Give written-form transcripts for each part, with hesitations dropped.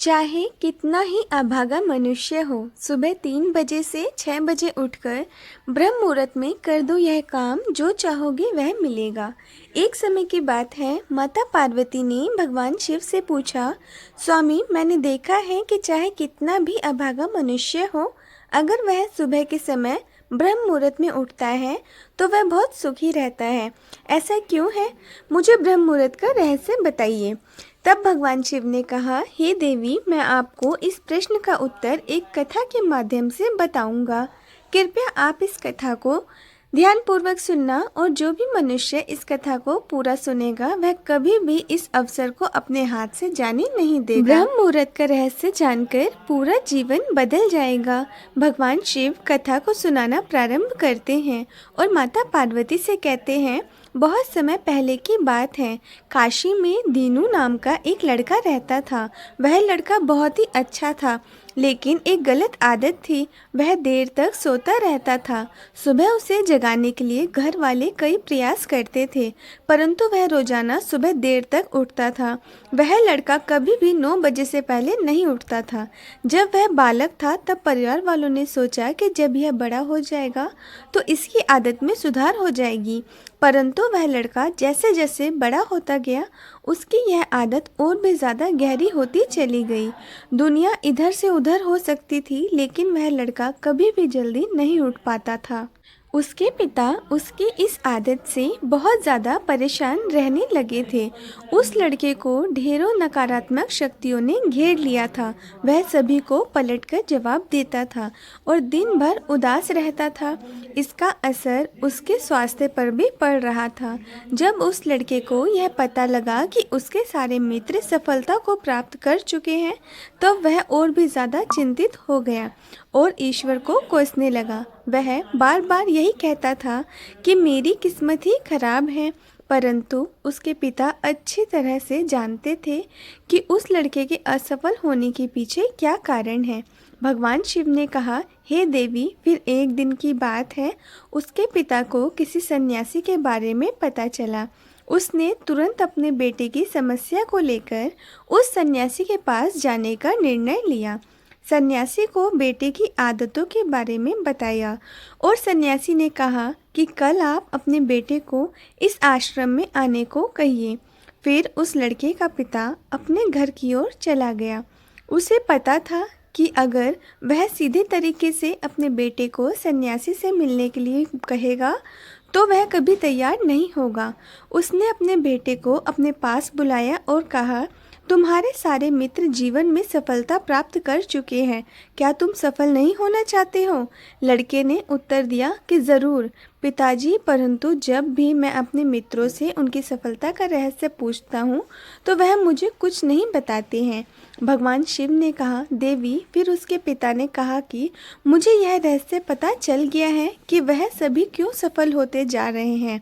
चाहे कितना ही अभागा मनुष्य हो, सुबह 3 बजे से 6 बजे उठकर ब्रह्म मुहूर्त में कर दो यह काम, जो चाहोगे वह मिलेगा। एक समय की बात है, माता पार्वती ने भगवान शिव से पूछा, स्वामी, मैंने देखा है कि चाहे कितना भी अभागा मनुष्य हो, अगर वह सुबह के समय ब्रह्म मुहूर्त में उठता है तो वह बहुत सुखी रहता है। ऐसा क्यों है? मुझे ब्रह्म मुहूर्त का रहस्य बताइए। तब भगवान शिव ने कहा, हे देवी, मैं आपको इस प्रश्न का उत्तर एक कथा के माध्यम से बताऊंगा। कृपया आप इस कथा को ध्यानपूर्वक सुनना, और जो भी मनुष्य इस कथा को पूरा सुनेगा वह कभी भी इस अवसर को अपने हाथ से जाने नहीं देगा। ब्रह्म मुहूर्त का रहस्य जानकर पूरा जीवन बदल जाएगा। भगवान शिव कथा को सुनाना प्रारंभ करते हैं और माता पार्वती से कहते हैं, बहुत समय पहले की बात है, काशी में दीनू नाम का एक लड़का रहता था। वह लड़का बहुत ही अच्छा था, लेकिन एक गलत आदत थी, वह देर तक सोता रहता था। सुबह उसे जगाने के लिए घर वाले कई प्रयास करते थे, परंतु वह रोजाना सुबह देर तक उठता था। वह लड़का कभी भी 9 बजे से पहले नहीं उठता था। जब वह बालक था तब परिवार वालों ने सोचा कि जब यह बड़ा हो जाएगा तो इसकी आदत में सुधार हो जाएगी, परंतु वह लड़का जैसे जैसे बड़ा होता गया उसकी यह आदत और भी ज़्यादा गहरी होती चली गई। दुनिया इधर से उधर हो सकती थी, लेकिन वह लड़का कभी भी जल्दी नहीं उठ पाता था। उसके पिता उसकी इस आदत से बहुत ज़्यादा परेशान रहने लगे थे। उस लड़के को ढेरों नकारात्मक शक्तियों ने घेर लिया था। वह सभी को पलटकर जवाब देता था और दिन भर उदास रहता था। इसका असर उसके स्वास्थ्य पर भी पड़ रहा था। जब उस लड़के को यह पता लगा कि उसके सारे मित्र सफलता को प्राप्त कर चुके हैं, तो वह और भी ज़्यादा चिंतित हो गया और ईश्वर को कोसने लगा। वह बार बार यही कहता था कि मेरी किस्मत ही खराब है, परंतु उसके पिता अच्छी तरह से जानते थे कि उस लड़के के असफल होने के पीछे क्या कारण है। भगवान शिव ने कहा, हे देवी, फिर एक दिन की बात है, उसके पिता को किसी सन्यासी के बारे में पता चला। उसने तुरंत अपने बेटे की समस्या को लेकर उस सन्यासी के पास जाने का निर्णय लिया। सन्यासी को बेटे की आदतों के बारे में बताया और सन्यासी ने कहा कि कल आप अपने बेटे को इस आश्रम में आने को कहिए। फिर उस लड़के का पिता अपने घर की ओर चला गया। उसे पता था कि अगर वह सीधे तरीके से अपने बेटे को सन्यासी से मिलने के लिए कहेगा तो वह कभी तैयार नहीं होगा। उसने अपने बेटे को अपने पास बुलाया और कहा, तुम्हारे सारे मित्र जीवन में सफलता प्राप्त कर चुके हैं, क्या तुम सफल नहीं होना चाहते हो? लड़के ने उत्तर दिया कि ज़रूर पिताजी, परंतु जब भी मैं अपने मित्रों से उनकी सफलता का रहस्य पूछता हूँ तो वह मुझे कुछ नहीं बताते हैं। भगवान शिव ने कहा, देवी, फिर उसके पिता ने कहा कि मुझे यह रहस्य पता चल गया है कि वह सभी क्यों सफल होते जा रहे हैं।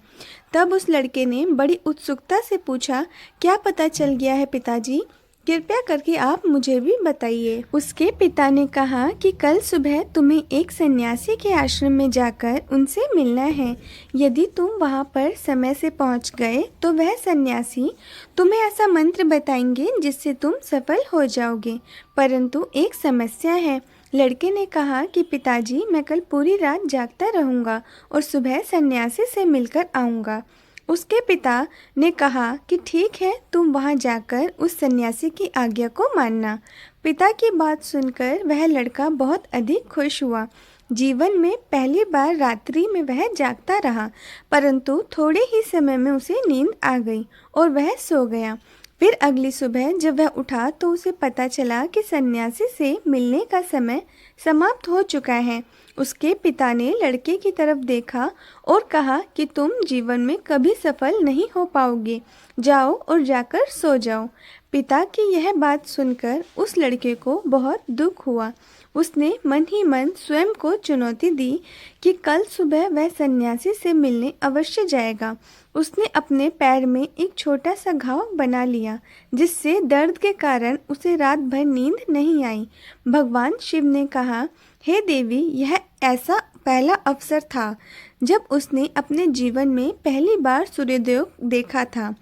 तब उस लड़के ने बड़ी उत्सुकता से पूछा, क्या पता चल गया है पिताजी? कृपया करके आप मुझे भी बताइए। उसके पिता ने कहा कि कल सुबह तुम्हें एक सन्यासी के आश्रम में जाकर उनसे मिलना है। यदि तुम वहां पर समय से पहुंच गए तो वह सन्यासी तुम्हें ऐसा मंत्र बताएंगे जिससे तुम सफल हो जाओगे, परंतु एक समस्या है। लड़के ने कहा कि पिताजी, मैं कल पूरी रात जागता रहूँगा और सुबह सन्यासी से मिलकर आऊँगा। उसके पिता ने कहा कि ठीक है, तुम वहां जाकर उस सन्यासी की आज्ञा को मानना। पिता की बात सुनकर वह लड़का बहुत अधिक खुश हुआ। जीवन में पहली बार रात्रि में वह जागता रहा, परंतु थोड़े ही समय में उसे नींद आ गई और वह सो गया। फिर अगली सुबह जब वह उठा तो उसे पता चला कि सन्यासी से मिलने का समय समाप्त हो चुका है। उसके पिता ने लड़के की तरफ देखा और कहा कि तुम जीवन में कभी सफल नहीं हो पाओगे, जाओ और जाकर सो जाओ। पिता की यह बात सुनकर उस लड़के को बहुत दुख हुआ। उसने मन ही मन स्वयं को चुनौती दी कि कल सुबह वह सन्यासी से मिलने अवश्य जाएगा। उसने अपने पैर में एक छोटा सा घाव बना लिया, जिससे दर्द के कारण उसे रात भर नींद नहीं आई। भगवान शिव ने कहा, हे देवी, यह ऐसा पहला अवसर था जब उसने अपने जीवन में पहली बार सूर्योदय देखा था।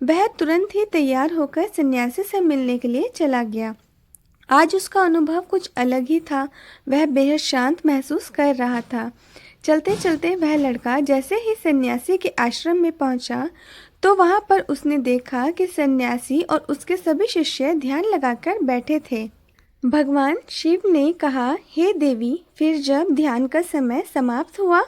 वह तुरंत ही तैयार होकर सन्यासी से मिलने के लिए चला गया। आज उसका अनुभव कुछ अलग ही था। वह बेहद शांत महसूस कर रहा था। चलते चलते वह लड़का जैसे ही सन्यासी के आश्रम में पहुंचा तो वहां पर उसने देखा कि सन्यासी और उसके सभी शिष्य ध्यान लगाकर बैठे थे। भगवान शिव ने कहा, हे देवी, फिर जब ध्यान का समय समाप्त हुआ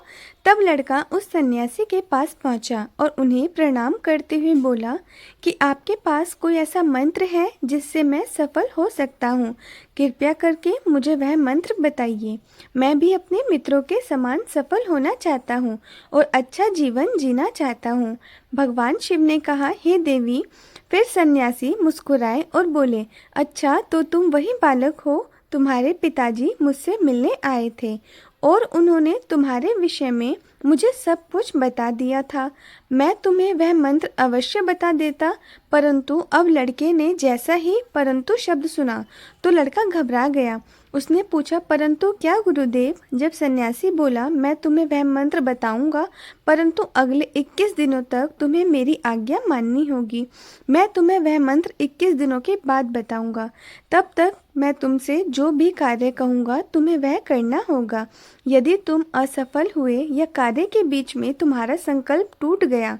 तब लड़का उस सन्यासी के पास पहुंचा और उन्हें प्रणाम करते हुए बोला कि आपके पास कोई ऐसा मंत्र है जिससे मैं सफल हो सकता हूँ। कृपया करके मुझे वह मंत्र बताइए। मैं भी अपने मित्रों के समान सफल होना चाहता हूँ और अच्छा जीवन जीना चाहता हूँ। भगवान शिव ने कहा, हे देवी। फिर सन्यासी मुस्कुराए और बोले, अच्छा तो तुम वही बालक हो। तुम्हारे पिताजी मुझसे मिलने आए थे और उन्होंने तुम्हारे विषय में मुझे सब कुछ बता दिया था। मैं तुम्हें वह मंत्र अवश्य बता देता, परंतु अब लड़के ने जैसा ही परंतु शब्द सुना तो लड़का घबरा गया। उसने पूछा, परंतु क्या गुरुदेव? जब सन्यासी बोला, मैं तुम्हें वह मंत्र बताऊंगा, परंतु अगले 21 दिनों तक तुम्हें मेरी आज्ञा माननी होगी। मैं तुम्हें वह मंत्र 21 दिनों के बाद बताऊंगा। तब तक मैं तुमसे जो भी कार्य कहूँगा तुम्हें वह करना होगा। यदि तुम असफल हुए या कार्य के बीच में तुम्हारा संकल्प टूट गया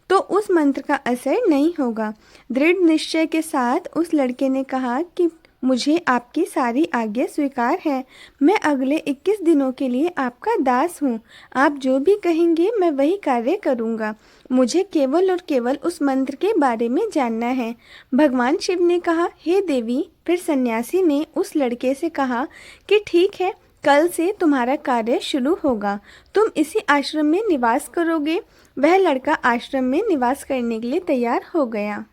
तो उस मंत्र का असर नहीं होगा। दृढ़ निश्चय के साथ उस लड़के ने कहा कि मुझे आपकी सारी आज्ञा स्वीकार है। मैं अगले 21 दिनों के लिए आपका दास हूँ। आप जो भी कहेंगे मैं वही कार्य करूँगा। मुझे केवल और केवल उस मंत्र के बारे में जानना है। भगवान शिव ने कहा, हे देवी। फिर सन्यासी ने उस लड़के से कहा कि ठीक है, कल से तुम्हारा कार्य शुरू होगा। तुम इसी आश्रम में निवास करोगे। वह लड़का आश्रम में निवास करने के लिए तैयार हो गया।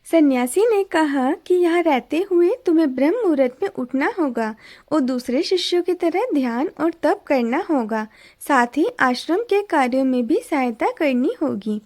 सन्यासी ने कहा कि यहाँ रहते हुए तुम्हें ब्रह्म मुहूर्त में उठना होगा और दूसरे शिष्यों की तरह ध्यान और तप करना होगा। साथ ही आश्रम के कार्यों में भी सहायता करनी होगी।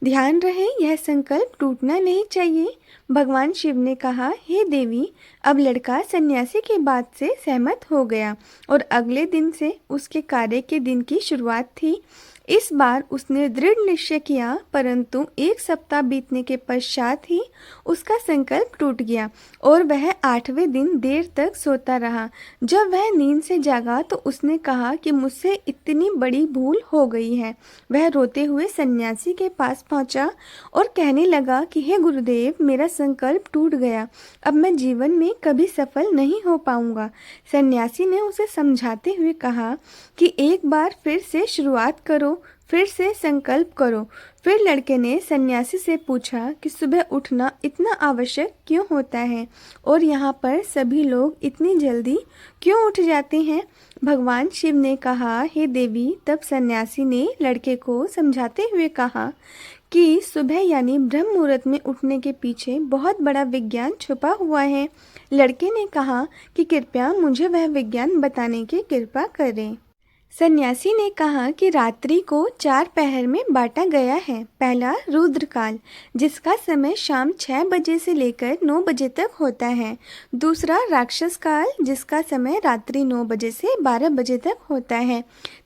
ध्यान रहे, यह संकल्प टूटना नहीं चाहिए। भगवान शिव ने कहा, हे देवी। अब लड़का सन्यासी की बात से सहमत हो गया और अगले दिन से उसके कार्य के दिन की शुरुआत थी। इस बार उसने दृढ़ निश्चय किया, परंतु 1 सप्ताह बीतने के पश्चात ही उसका संकल्प टूट गया और वह 8वें दिन देर तक सोता रहा। जब वह नींद से जागा तो उसने कहा कि मुझसे इतनी बड़ी भूल हो गई है। वह रोते हुए सन्यासी के पास पहुंचा और कहने लगा कि हे गुरुदेव, मेरा संकल्प टूट गया। अब मैं जीवन में कभी सफल नहीं हो पाऊंगा। सन्यासी ने उसे समझाते हुए कहा कि एक बार फिर से शुरुआत करो, फिर से संकल्प करो। फिर लड़के ने सन्यासी से पूछा कि सुबह उठना इतना आवश्यक क्यों होता है और यहाँ पर सभी लोग इतनी जल्दी क्यों उठ जाते हैं। भगवान शिव ने कहा, हे देवी। तब सन्यासी ने लड़के को समझाते हुए कहा कि सुबह यानी ब्रह्म मुहूर्त में उठने के पीछे बहुत बड़ा विज्ञान छुपा हुआ है। लड़के ने कहा कि कृपया मुझे वह विज्ञान बताने की कृपा करें। सन्यासी ने कहा कि रात्रि को 4 पहर में बांटा गया है। पहला रुद्रकाल, जिसका समय शाम 6 बजे से लेकर 9 बजे तक होता है। दूसरा राक्षस काल, जिसका समय रात्रि 9 बजे से 12 बजे तक होता है।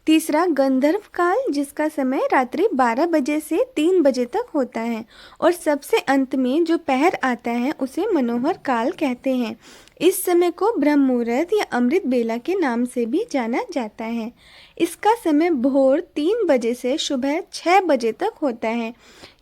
तीसरा गंधर्व काल, जिसका समय रात्रि 12 बजे से 3 बजे तक होता है। और सबसे अंत में जो पहर आता है उसे मनोहर काल कहते हैं। इस समय को ब्रह्म मुहूर्त या अमृत बेला के नाम से भी जाना जाता है। इसका समय भोर 3 बजे से सुबह 6 बजे तक होता है।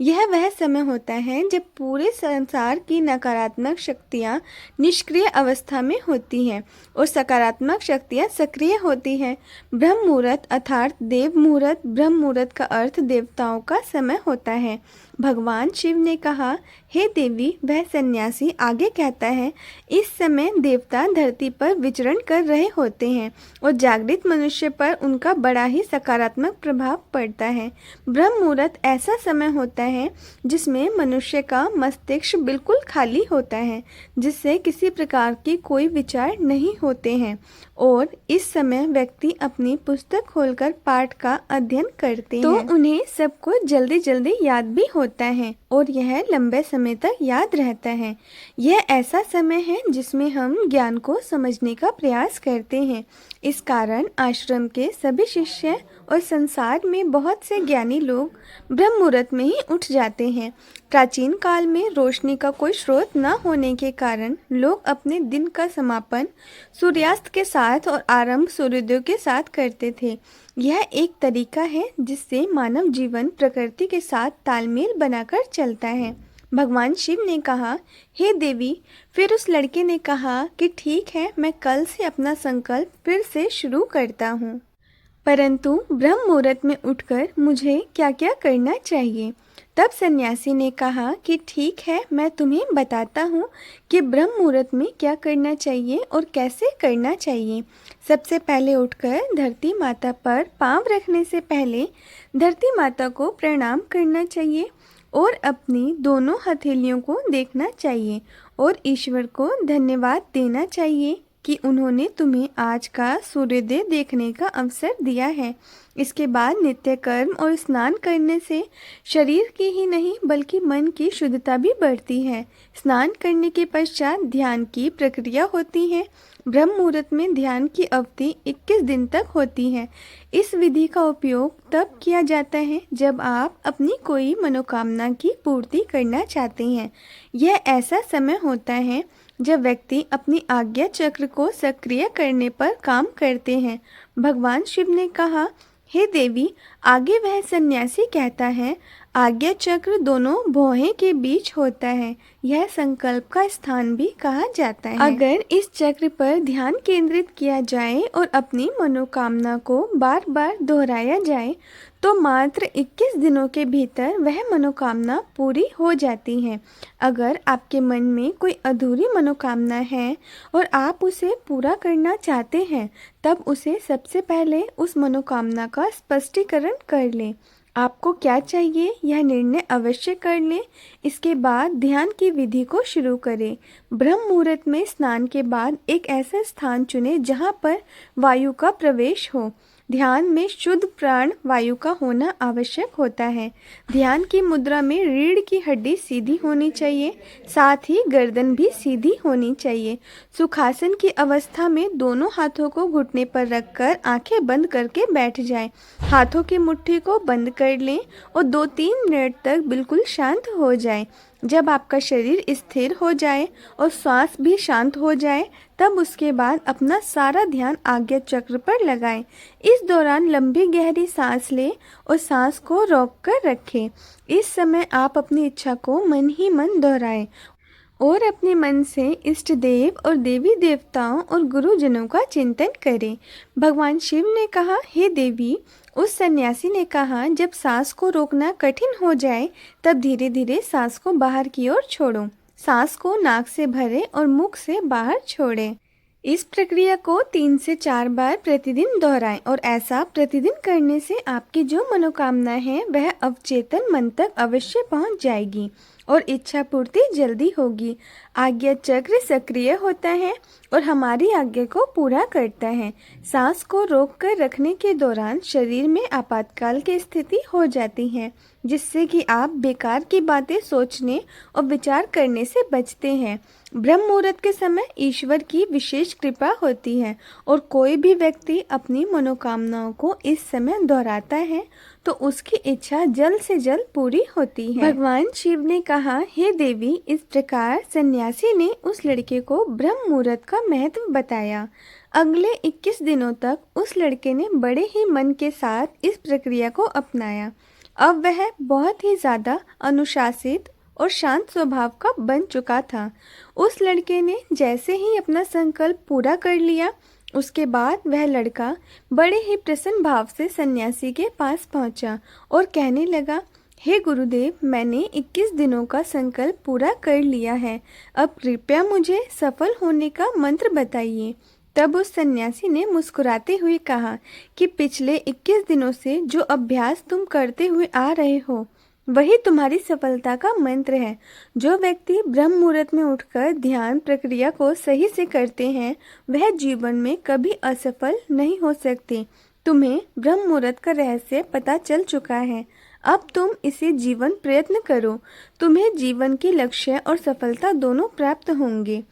यह वह समय होता है जब पूरे संसार की नकारात्मक शक्तियाँ निष्क्रिय अवस्था में होती हैं और सकारात्मक शक्तियाँ सक्रिय होती हैं। ब्रह्म मुहूर्त अर्थात देव मुहूर्त, ब्रह्म मुहूर्त का अर्थ देवताओं का समय होता है। भगवान शिव ने कहा, हे देवी। वह सन्यासी आगे कहता है, इस समय देवता धरती पर विचरण कर रहे होते हैं और जागृत मनुष्य पर उनका बड़ा ही सकारात्मक प्रभाव पड़ता है। ब्रह्म मुहूर्त ऐसा समय होता है जिसमें मनुष्य का मस्तिष्क बिल्कुल खाली होता है, जिससे किसी प्रकार की कोई विचार नहीं होते हैं और इस समय व्यक्ति अपनी पुस्तक खोलकर पाठ का अध्ययन करते हैं तो उन्हें सब कुछ जल्दी जल्दी याद भी होता है और यह लंबे समय तक याद रहता है। यह ऐसा समय है जिसमें हम ज्ञान को समझने का प्रयास करते हैं। इस कारण आश्रम के सभी शिष्य और संसार में बहुत से ज्ञानी लोग ब्रह्म मुहूर्त में ही उठ जाते हैं। प्राचीन काल में रोशनी का कोई स्रोत न होने के कारण लोग अपने दिन का समापन सूर्यास्त के साथ और आरंभ सूर्योदय के साथ करते थे। यह एक तरीका है जिससे मानव जीवन प्रकृति के साथ तालमेल बनाकर चलता है। भगवान शिव ने कहा, हे देवी। फिर उस लड़के ने कहा कि ठीक है, मैं कल से अपना संकल्प फिर से शुरू करता हूँ, परंतु ब्रह्म मुहूर्त में उठकर मुझे क्या क्या करना चाहिए। तब सन्यासी ने कहा कि ठीक है, मैं तुम्हें बताता हूँ कि ब्रह्म मुहूर्त में क्या करना चाहिए और कैसे करना चाहिए। सबसे पहले उठकर धरती माता पर पाँव रखने से पहले धरती माता को प्रणाम करना चाहिए और अपनी दोनों हथेलियों को देखना चाहिए और ईश्वर को धन्यवाद देना चाहिए कि उन्होंने तुम्हें आज का सूर्योदय देखने का अवसर दिया है। इसके बाद नित्य कर्म और स्नान करने से शरीर की ही नहीं बल्कि मन की शुद्धता भी बढ़ती है। स्नान करने के पश्चात ध्यान की प्रक्रिया होती है। ब्रह्म मुहूर्त में ध्यान की अवधि 21 दिन तक होती है। इस विधि का उपयोग तब किया जाता है जब आप अपनी कोई मनोकामना की पूर्ति करना चाहते हैं। यह ऐसा समय होता है जब व्यक्ति अपनी आज्ञा चक्र को सक्रिय करने पर काम करते हैं। भगवान शिव ने कहा, हे देवी। आगे वह सन्यासी कहता है, आज्ञा चक्र दोनों भौहें के बीच होता है। यह संकल्प का स्थान भी कहा जाता है। अगर इस चक्र पर ध्यान केंद्रित किया जाए और अपनी मनोकामना को बार बार दोहराया जाए तो मात्र 21 दिनों के भीतर वह मनोकामना पूरी हो जाती है। अगर आपके मन में कोई अधूरी मनोकामना है और आप उसे पूरा करना चाहते हैं, तब उसे सबसे पहले उस मनोकामना का स्पष्टीकरण कर लें। आपको क्या चाहिए यह निर्णय अवश्य कर लें। इसके बाद ध्यान की विधि को शुरू करें। ब्रह्म मुहूर्त में स्नान के बाद एक ऐसा स्थान चुनें जहां पर वायु का प्रवेश हो। ध्यान में शुद्ध प्राण वायु का होना आवश्यक होता है। ध्यान की मुद्रा में रीढ़ की हड्डी सीधी होनी चाहिए, साथ ही गर्दन भी सीधी होनी चाहिए। सुखासन की अवस्था में दोनों हाथों को घुटने पर रखकर आंखें बंद करके बैठ जाएं। हाथों की मुट्ठी को बंद कर लें और 2-3 मिनट तक बिल्कुल शांत हो जाएं। जब आपका शरीर स्थिर हो जाए और श्वास भी शांत हो जाए, तब उसके बाद अपना सारा ध्यान आज्ञा चक्र पर लगाएं। इस दौरान लंबी गहरी सांस लें और सांस को रोककर रखें। इस समय आप अपनी इच्छा को मन ही मन दोहराएं और अपने मन से इष्ट देव और देवी देवताओं और गुरुजनों का चिंतन करें। भगवान शिव ने कहा, हे देवी। उस सन्यासी ने कहा, जब सांस को रोकना कठिन हो जाए तब धीरे धीरे सांस को बाहर की ओर छोड़ो। सांस को नाक से भरें और मुख से बाहर छोड़ें। इस प्रक्रिया को 3 से 4 बार प्रतिदिन दोहराएं और ऐसा प्रतिदिन करने से आपकी जो मनोकामना है वह अवचेतन मन तक अवश्य पहुंच जाएगी और इच्छा पूर्ति जल्दी होगी। आज्ञा चक्र सक्रिय होता है और हमारी आज्ञा को पूरा करता है। सांस को रोक कर रखने के दौरान शरीर में आपातकाल की स्थिति हो जाती है, जिससे कि आप बेकार की बातें सोचने और विचार करने से बचते हैं। ब्रह्म मुहूर्त के समय ईश्वर की विशेष कृपा होती है और कोई भी व्यक्ति अपनी मनोकामनाओं को इस समय दोहराता है तो उसकी इच्छा जल्द से जल्द पूरी होती है। भगवान शिव ने कहा, हे देवी। इस प्रकार सन्यासी ने उस लड़के को ब्रह्म मुहूर्त का महत्व बताया। अगले 21 दिनों तक उस लड़के ने बड़े ही मन के साथ इस प्रक्रिया को अपनाया। अब वह बहुत ही ज्यादा अनुशासित और शांत स्वभाव का बन चुका था। उस लड़के ने जैसे ही अपना संकल्प पूरा कर लिया, उसके बाद वह लड़का बड़े ही प्रसन्न भाव से सन्यासी के पास पहुंचा और कहने लगा, हे गुरुदेव, मैंने 21 दिनों का संकल्प पूरा कर लिया है। अब कृपया मुझे सफल होने का मंत्र बताइए। तब उस सन्यासी ने मुस्कुराते हुए कहा कि पिछले 21 दिनों से जो अभ्यास तुम करते हुए आ रहे हो वही तुम्हारी सफलता का मंत्र है। जो व्यक्ति ब्रह्म मुहूर्त में उठकर ध्यान प्रक्रिया को सही से करते हैं वह जीवन में कभी असफल नहीं हो सकते। तुम्हें ब्रह्म मुहूर्त का रहस्य पता चल चुका है। अब तुम इसे जीवन प्रयत्न करो। तुम्हें जीवन के लक्ष्य और सफलता दोनों प्राप्त होंगे।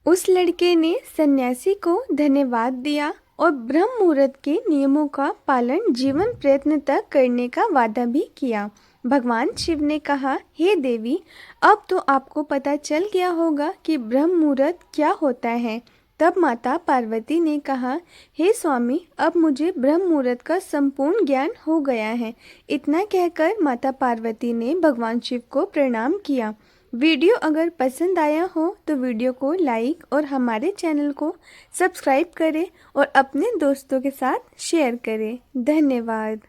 उस लड़के ने सन्यासी को धन्यवाद दिया और ब्रह्म मुहूर्त के नियमों का पालन जीवन प्रयत्न तक करने का वादा भी किया। भगवान शिव ने कहा, हे देवी, अब तो आपको पता चल गया होगा कि ब्रह्म मुहूर्त क्या होता है। तब माता पार्वती ने कहा, हे स्वामी, अब मुझे ब्रह्म मुहूर्त का संपूर्ण ज्ञान हो गया है। इतना कहकर माता पार्वती ने भगवान शिव को प्रणाम किया। वीडियो अगर पसंद आया हो तो वीडियो को लाइक और हमारे चैनल को सब्सक्राइब करें और अपने दोस्तों के साथ शेयर करें। धन्यवाद।